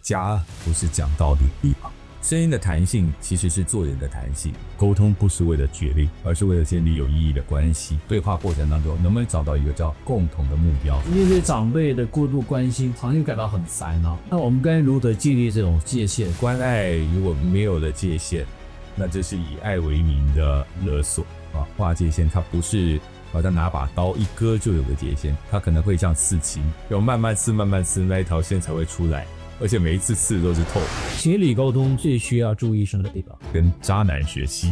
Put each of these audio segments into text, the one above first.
家不是讲道理的地方。声音的弹性其实是做人的弹性，沟通不是为了决裂，而是为了建立有意义的关系。对话过程当中，能不能找到一个叫共同的目标？面对长辈的过度关心，常常感到很烦恼。那我们该如何建立这种界限？关爱如果没有了界限，那这是以爱为名的勒索啊！划界限，它不是好像拿把刀一割就有个界限，它可能会像刺青，有慢慢刺，慢慢刺，那一条线才会出来。而且每一次刺都是透的。情侣沟通最需要注意什么的地方？跟渣男学习，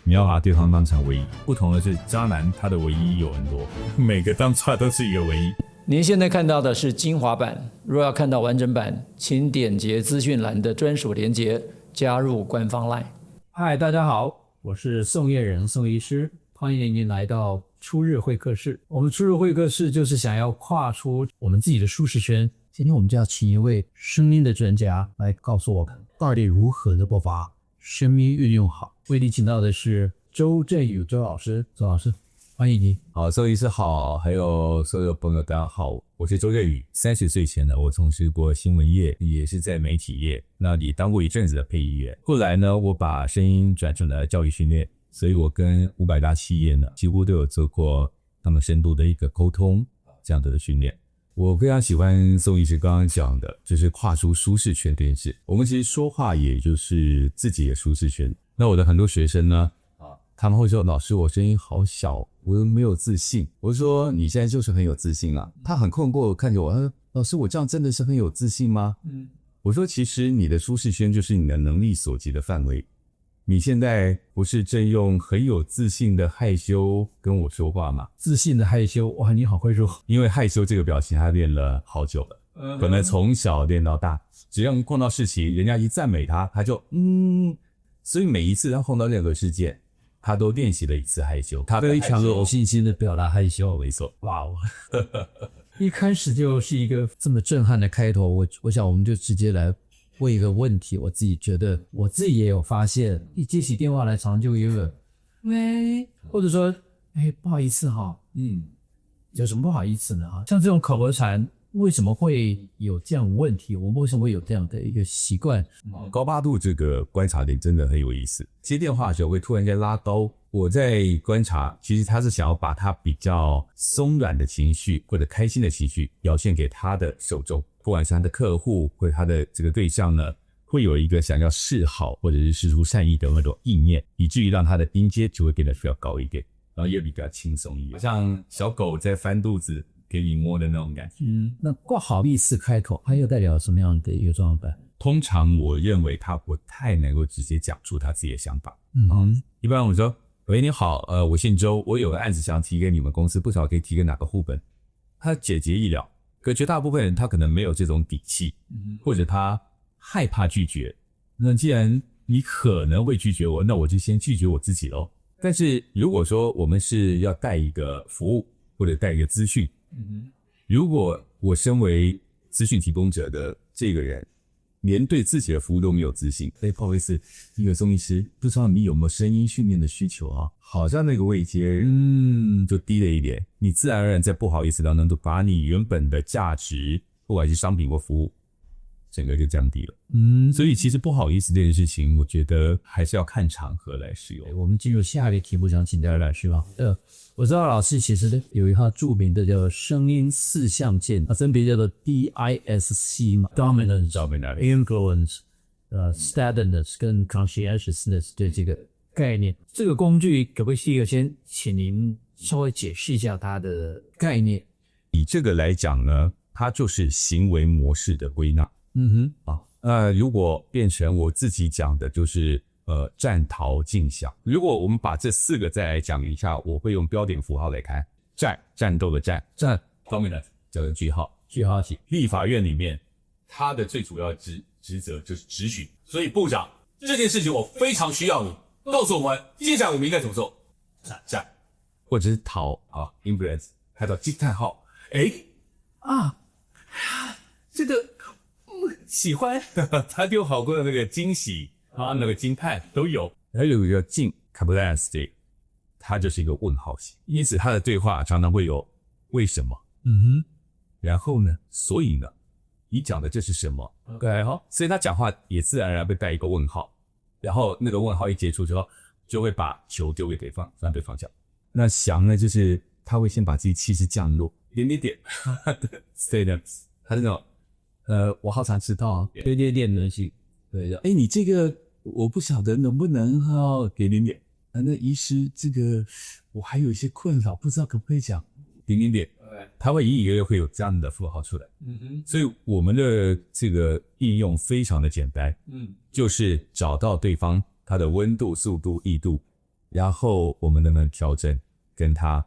你要把对方当成唯一。不同的是，渣男他的唯一有很多，每个当出来都是一个唯一。您现在看到的是精华版，若要看到完整版，请点击资讯栏的专属连结，加入官方 LINE。嗨，大家好，我是宋叶仁宋医师，欢迎您来到初日会客室。我们初日会客室就是想要跨出我们自己的舒适圈。今天我们就要请一位声音的专家来告诉我们，到底如何的把声音运用好。为你请到的是周振宇周老师，周老师欢迎您。好，周医师好，还有所有朋友大家好，我是周振宇。30岁前呢，我从事过新闻业，也是在媒体业，那也当过一阵子的配音员。后来呢，我把声音转成了教育训练，所以我跟500大企业呢，几乎都有做过他们深度的一个沟通这样的训练。我非常喜欢宋医师刚刚讲的，就是跨出舒适圈这件事。我们其实说话也就是自己的舒适圈。那我的很多学生呢，他们会说，老师我声音好小，我没有自信。我就说你现在就是很有自信啊。他很困惑看着我，他说老师我这样真的是很有自信吗？我说其实你的舒适圈就是你的能力所及的范围。你现在不是正用很有自信的害羞跟我说话吗？自信的害羞，哇，你好会说。因为害羞这个表情他练了好久了，可能从小练到大，只要碰到事情人家一赞美他，他就所以每一次他碰到任何事件，他都练习了一次害羞，他非常有信心的表达害羞。没错，哇哦，一开始就是一个这么震撼的开头，我想我们就直接来问一个问题。我自己觉得我自己也有发现，一接起电话来常常就有个喂，或者说不好意思哈，有什么不好意思呢？像这种口头禅为什么会有这样的问题？我们为什么会有这样的一个习惯？高八度这个观察点真的很有意思。接电话的时候会突然间拉高，我在观察，其实他是想要把他比较松软的情绪或者开心的情绪表现给他的受众，不管是他的客户或者他的这个对象呢，会有一个想要示好或者是释出善意的那种意念，以至于让他的音阶就会变得比较高一点，然后也比较轻松一点，像小狗在翻肚子给你摸的那种感觉。那不好意思开口，它又代表什么样的一个状态？通常我认为他不太能够直接讲出他自己的想法。一般我说，喂，你好，我姓周，我有个案子想提给你们公司，不知道可以提给哪个副本？他简洁易了。可绝大部分人他可能没有这种底气，或者他害怕拒绝。那既然你可能会拒绝我，那我就先拒绝我自己咯。但是如果说我们是要带一个服务或者带一个资讯，如果我身为资讯提供者的这个人，连对自己的服务都没有自信，不好意思，那个宋医师，不知道你有没有声音训练的需求啊？好像那个位阶，就低了一点，你自然而然在不好意思当中，都把你原本的价值，不管是商品或服务，整个就降低了。所以其实不好意思这件事情，我觉得还是要看场合来使用。我们进入下一个题目，想请大家来是吧？我知道老师其实有一套著名的叫声音4象限，分别叫做 DISC 嘛 ，Dominance、Influence、Steadiness 跟 Conscientiousness 的这个概念。这个工具可不可以第一个先请您稍微解释一下它的概念？以这个来讲呢，它就是行为模式的归纳。如果变成我自己讲的，就是战逃镜像。如果我们把这4个再来讲一下，我会用标点符号来看。战斗的战 ，dominant 叫做句号起。立法院里面，它的最主要职责就是质询。所以部长，这件事情我非常需要你告诉我们，接下来我们应该怎么做？战，或者是逃influence， 看到惊叹号，这个喜欢，他就好过那个惊喜那个惊叹都有。还有一个静 capacity， 它就是一个问号型，因此他的对话常常会有为什么，然后呢，所以呢，你讲的这是什么？ OK 好，所以他讲话也自然而然被带一个问号，然后那个问号一结束之后，就会把球丢给对方，让对方讲。那翔呢，就是他会先把自己气势降落，点点点，对的，他是那种我好常知道啊，点点点的是，对的。你这个我不晓得能不能点点点那医师这个我还有一些困扰，不知道可不可以讲点点点。他会隐隐约约会有这样的符号出来，所以我们的这个应用非常的简单，就是找到对方他的温度、速度、易度，然后我们能不能调整跟他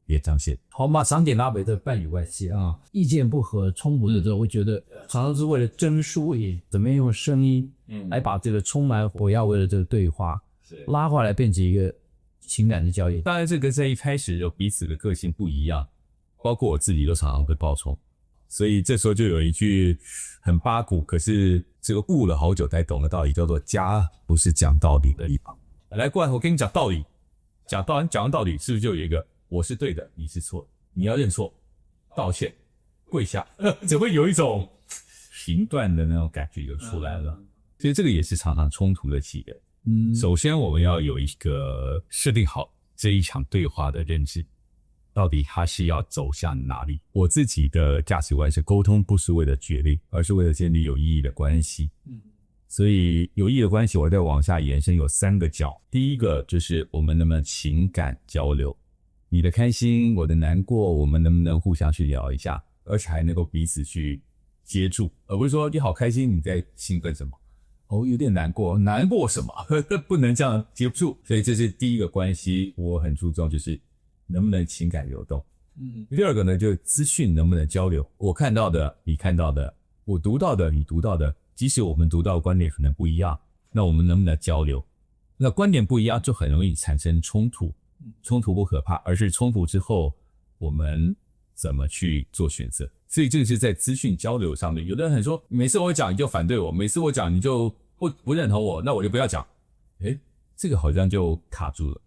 连上线。好，马上点拉北的伴侣关系啊，意见不合、冲突的时候，会觉得常常是为了争输赢，怎么样用声音来把这个充满火药味的这个对话拉回来，变成一个情感的交易。当然，这个在一开始有彼此的个性不一样。包括我自己都常常会爆冲，所以这时候就有一句很八股，可是这个悟了好久才懂的道理，叫做家不是讲道理的地方。来，过来，我跟你讲道理，讲完道理，是不是就有一个我是对的，你是错的，你要认错，道歉，跪下，只会有一种评断的那种感觉就出来了。所以这个也是常常冲突的起源。首先我们要有一个设定好这一场对话的认知。到底他是要走向哪里？我自己的价值观是沟通不是为了决裂，而是为了建立有意义的关系。所以有意义的关系我再往下延伸有3个角。第一个就是我们能不能情感交流，你的开心我的难过，我们能不能互相去聊一下，而且还能够彼此去接住，而不是说你好开心你在兴奋什么，有点难过，难过什么不能这样接不住。所以这是第一个关系我很注重，就是能不能情感流动。第二个呢，就是资讯能不能交流，我看到的你看到的，我读到的你读到的，即使我们读到的观点可能不一样，那我们能不能交流？那观点不一样就很容易产生冲突，冲突不可怕，而是冲突之后我们怎么去做选择。所以这个是在资讯交流上面，有的人很说每次我讲你就反对我，每次我讲你就不认同我，那我就不要讲。这个好像就卡住了。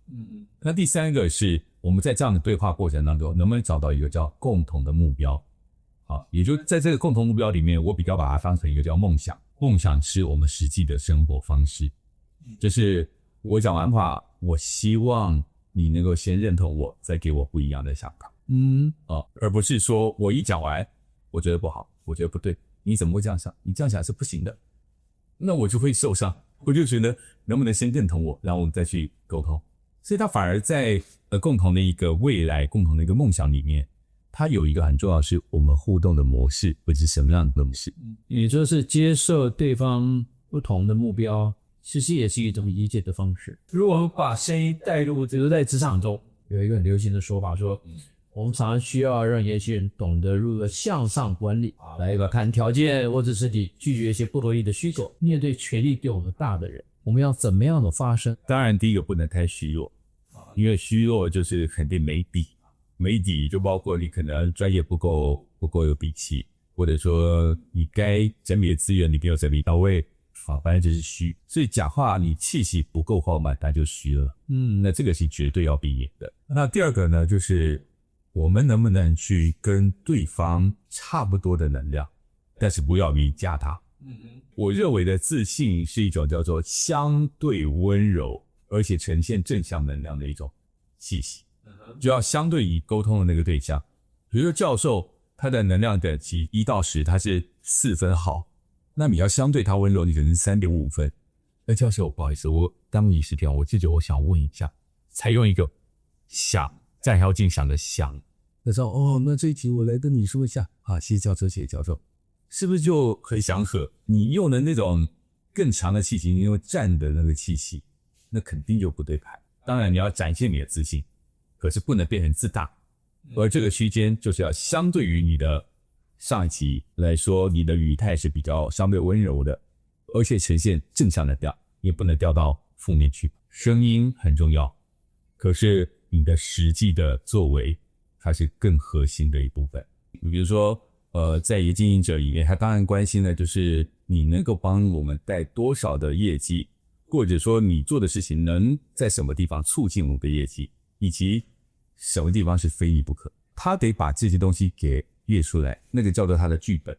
那第3个是我们在这样的对话过程当中能不能找到一个叫共同的目标。好，也就在这个共同目标里面，我比较把它当成一个叫梦想，梦想是我们实际的生活方式。就是我讲完话，我希望你能够先认同我，再给我不一样的想法。而不是说我一讲完我觉得不好，我觉得不对，你怎么会这样想，你这样想是不行的，那我就会受伤。我就觉得能不能先认同我，然后我们再去沟通。所以他反而在共同的一个未来，共同的一个梦想里面，它有一个很重要的是我们互动的模式会是什么样的模式。也就是接受对方不同的目标，其实也是一种理解的方式。如果我们把声音带入，比如在职场中有一个很流行的说法说，我们常常需要让年轻人懂得如何向上管理，来看条件，或者是你拒绝一些不合理的需求。面对权力比我们大的人，我们要怎么样的发声？当然第一个不能太虚弱，因为虚弱就是肯定没底，没底就包括你可能专业不够有底气，或者说你该整理的资源你没有整理到位，反正就是虚。所以讲话你气息不够饱满，那就虚了。那这个是绝对要避免的。那第二个呢，就是我们能不能去跟对方差不多的能量，但是不要凌驾他。我认为的自信是一种叫做相对温柔，而且呈现正向能量的一种气息。就要相对于沟通的那个对象，比如说教授，他的能量等级1到10，他是4分好，那你要相对他温柔，你可能是3.5分。教授，不好意思，我当你是这样，我我想问一下，采用一个想战妖精想的想，那时候那这一题我来跟你说一下啊，谢谢教授，谢谢教授，是不是就很祥和？你用的那种更强的气息，你用战的那个气息，那肯定就不对盘。当然你要展现你的自信，可是不能变成自大，而这个区间就是要相对于你的上一期来说，你的语态是比较相对温柔的，而且呈现正向的调，也不能掉到负面去。声音很重要，可是你的实际的作为它是更核心的一部分。比如说在一个经营者里面，他当然关心的就是你能够帮我们带多少的业绩，或者说你做的事情能在什么地方促进我们的业绩，以及什么地方是非你不可。他得把这些东西给列出来，那个叫做他的剧本。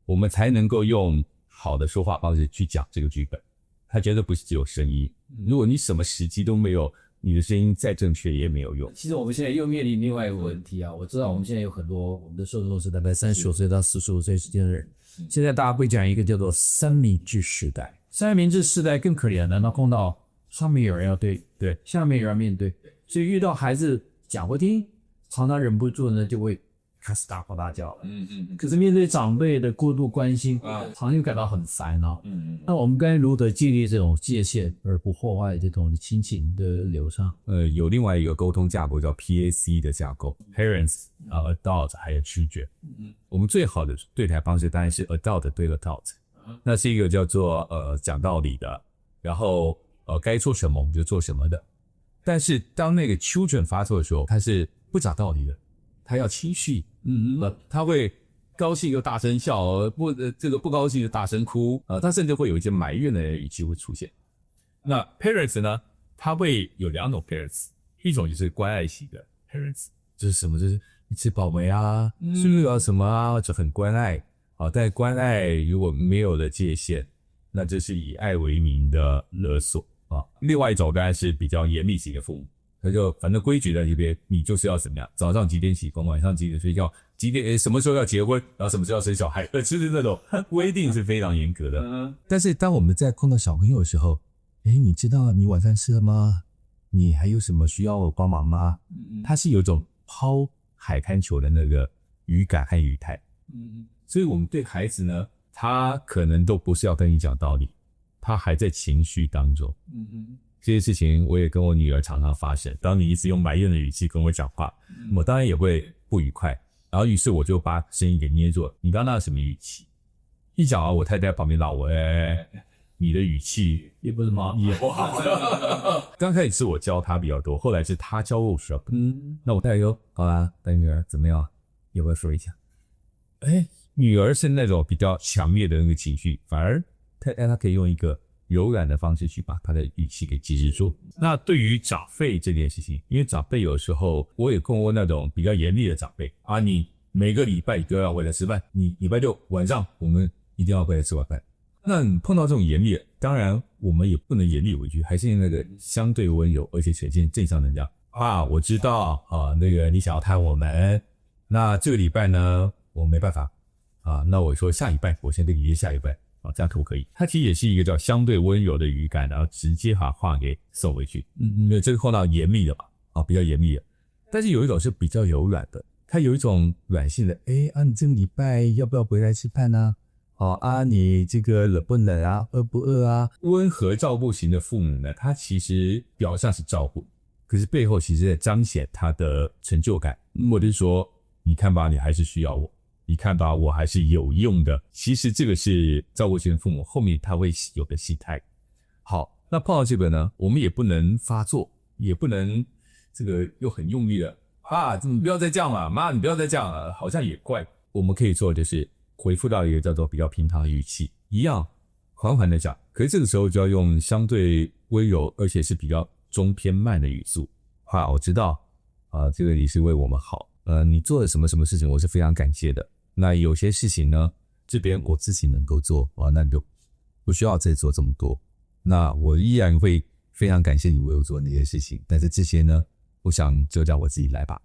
我们才能够用好的说话方式去讲这个剧本。它绝对不是只有声音，如果你什么时机都没有，你的声音再正确也没有用。其实我们现在又面临另外一个问题啊，我知道我们现在有很多我们的受众是大概39岁到45岁之间的人，现在大家会讲一个叫做三明治时代。三明治时代更可怜了，那碰到上面有人要对，下面有人面对，所以遇到孩子讲不听，常常忍不住呢就会开始大吼大叫。可是面对长辈的过度关心，常常感到很烦啊。那我们该如何建立这种界限，而不破坏这种亲情的流畅？有另外一个沟通架构叫 PAC 的架构 ，Parents、Adult 还有 Children。我们最好的对谈方式当然是 Adult 对 Adult，那是一个叫做讲道理的，然后该做什么我们就做什么的。但是当那个 Children 发作的时候，他是不讲道理的，他要情绪。他会高兴又大声笑，这个不高兴就大声哭，他甚至会有一些埋怨的语气会出现。那 parents 呢，他会有2种 parents， 一种就是关爱型的 parents， 就是什么，就是你吃饱没啊，睡了什么啊，就很关爱。但关爱如果没有了界限，那这是以爱为名的勒索啊。另外一种当然是比较严厉型的父母。他就反正规矩在这边，你就是要怎么样？早上几点起床，晚上几点睡觉，几点什么时候要结婚，然后什么时候要生小孩，就是那种规定是非常严格的。但是当我们在碰到小朋友的时候，你知道你晚饭吃了吗？你还有什么需要我帮忙吗？他是有种抛海滩球的那个语感和语态。所以我们对孩子呢，他可能都不是要跟你讲道理，他还在情绪当中。这些事情我也跟我女儿常常发生，当你一直用埋怨的语气跟我讲话，我当然也会不愉快，然后于是我就把声音给捏住了。你刚刚那什么语气？一讲我太太在旁边闹我，你的语气也不是吗？也不好。刚开始是我教她比较多，后来是她教我说，那我太太说，好啦，大女儿怎么样？要不要说一下？女儿是那种比较强烈的那个情绪，反而太太她可以用一个柔软的方式去把他的语气给记住。那对于长辈这件事情，因为长辈有时候我也碰过那种比较严厉的长辈啊，你每个礼拜都要回来吃饭，你礼拜六晚上我们一定要回来吃晚饭。那你碰到这种严厉，当然我们也不能严厉回去，还是那个相对温柔，而且呈现正向能量啊。我知道啊，那个你想要谈我们，那这个礼拜呢我没办法啊，那我说下礼拜，我先跟你约下礼拜。这样可不可以？它其实也是一个叫相对温柔的语感，然后直接把话给送回去。因为这个碰到严厉的嘛，比较严厉的。但是有一种是比较柔软的，它有一种软性的。你这个礼拜要不要回来吃饭呢？你这个冷不冷啊？饿不饿啊？温和照顾型的父母呢，他其实表面上是照顾，可是背后其实在彰显他的成就感，或者是说，你看吧，你还是需要我。你看吧，我还是有用的。其实这个是照顾型父母后面他会有的心态。好，那碰到这个呢，我们也不能发作，也不能这个又很用力的你不要再这样了，妈，你不要再这样了，好像也怪。我们可以做的就是回复到一个叫做比较平常的语气，一样缓缓的讲。可是这个时候就要用相对温柔，而且是比较中偏慢的语速。我知道这个你是为我们好，你做了什么什么事情，我是非常感谢的。那有些事情呢，这边我自己能够做，那你就不需要再做这么多。那我依然会非常感谢你为我做那些事情，但是这些呢，我想就让我自己来吧。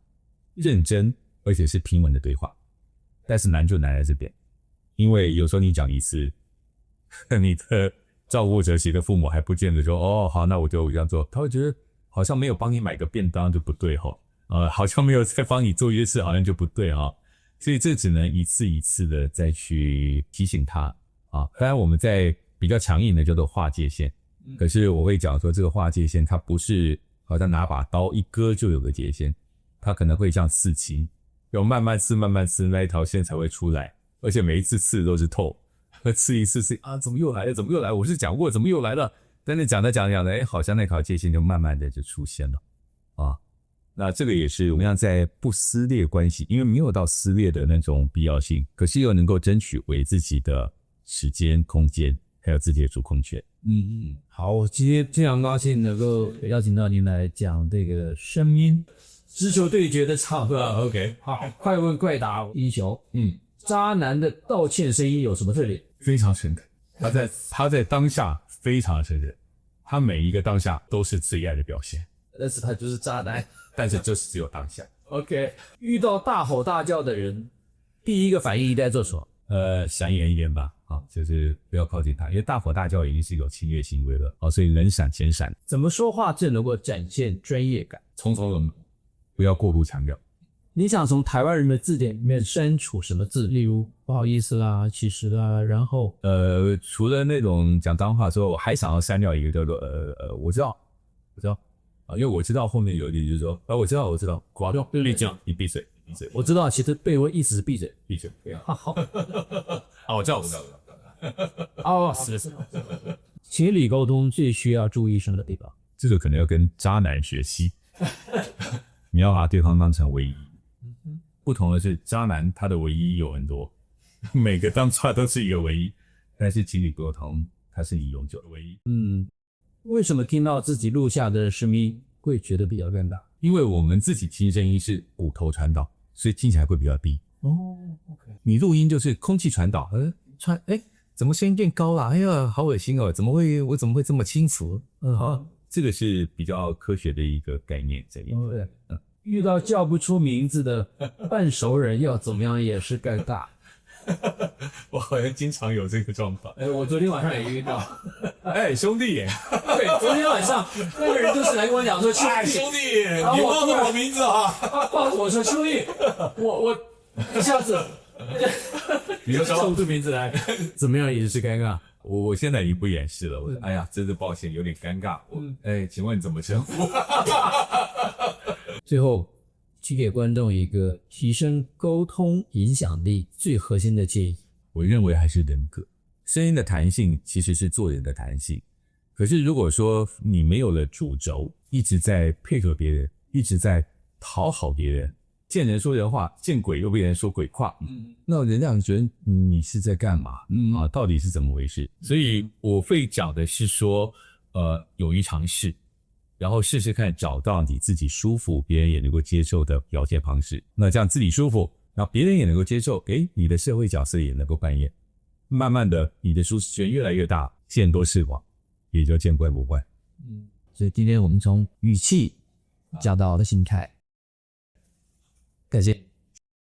认真而且是平稳的对话，但是难就难在这边，因为有时候你讲一次，你的照顾者型的父母还不见得说好，那我就这样做，他会觉得好像没有帮你买个便当就不对好像没有再帮你做一些事，好像就不对所以这只能一次一次的再去提醒他当然我们在比较强硬的叫做划界线，可是我会讲说这个划界线它不是好像拿把刀一割就有个界限，它可能会像刺青，有慢慢刺慢慢刺，那一条线才会出来，而且每一次刺都是透，刺一次怎么又来了，怎么又来了，我是讲过怎么又来了，但是讲着好像那条界限就慢慢的就出现了那这个也是我们要在不撕裂关系，因为没有到撕裂的那种必要性，可是又能够争取为自己的时间、空间，还有自己的主控权。好，我今天非常高兴能够邀请到您来讲这个声音直球对决的场合。OK， 好，快问快答英雄。渣男的道歉声音有什么特点？非常诚恳，他在当下非常诚恳，他每一个当下都是最爱的表现，但是他就是渣男。但是就是只有当下。OK， 遇到大吼大叫的人，第一个反应应该做什么？闪远一点吧，就是不要靠近他，因为大吼大叫已经是有侵略行为了，所以能闪先闪。怎么说话最能够展现专业感？从容的，不要过度强调。你想从台湾人的字典里面删除什么字？例如不好意思啦、其实啦，然后除了那种讲脏话之后，我还想要删掉一个叫做我知道因为我知道后面有一点就是说我知道，寡掉闭嘴，你闭嘴。我知道，其实背后意思是闭嘴。好，我知道。哦，是。情侣沟通最需要注意什么地方？这个可能要跟渣男学习，你要把对方当成唯一。不同的是，渣男他的唯一有很多，每个当出来都是一个唯一，但是情侣沟通它是你永久的唯一。为什么听到自己录下的声音会觉得比较尴尬？因为我们自己听声音是骨头传导，所以听起来会比较低。OK， 你录音就是空气传导，怎么声音变高了？哎呀，好恶心哦！我怎么会这么清楚？这个是比较科学的一个概念在里面。遇到叫不出名字的半熟人要怎么样也是尴尬。我好像经常有这个状况。我昨天晚上也遇到。兄弟耶！对，昨天晚上那个人就是来跟我讲说兄弟，你忘了我名字啊？抱着我说兄弟，我一下子你就叫不出名字来，怎么样也是尴尬。我现在已经不掩饰了，哎呀，真是抱歉，有点尴尬。请问怎么称呼？最后，去给观众一个提升沟通影响力最核心的建议。我认为还是人格，声音的弹性其实是做人的弹性。可是如果说你没有了主轴，一直在配合别人，一直在讨好别人，见人说人话，见鬼又被人说鬼话，那人家觉得你是在干嘛？到底是怎么回事？所以我会讲的是说，勇于尝试，然后试试看找到你自己舒服，别人也能够接受的表现方式。那这样自己舒服，然后别人也能够接受，你的社会角色也能够扮演。慢慢的，你的舒适圈越来越大，见多识广，也就见怪不怪。所以今天我们从语气讲到了心态。感谢。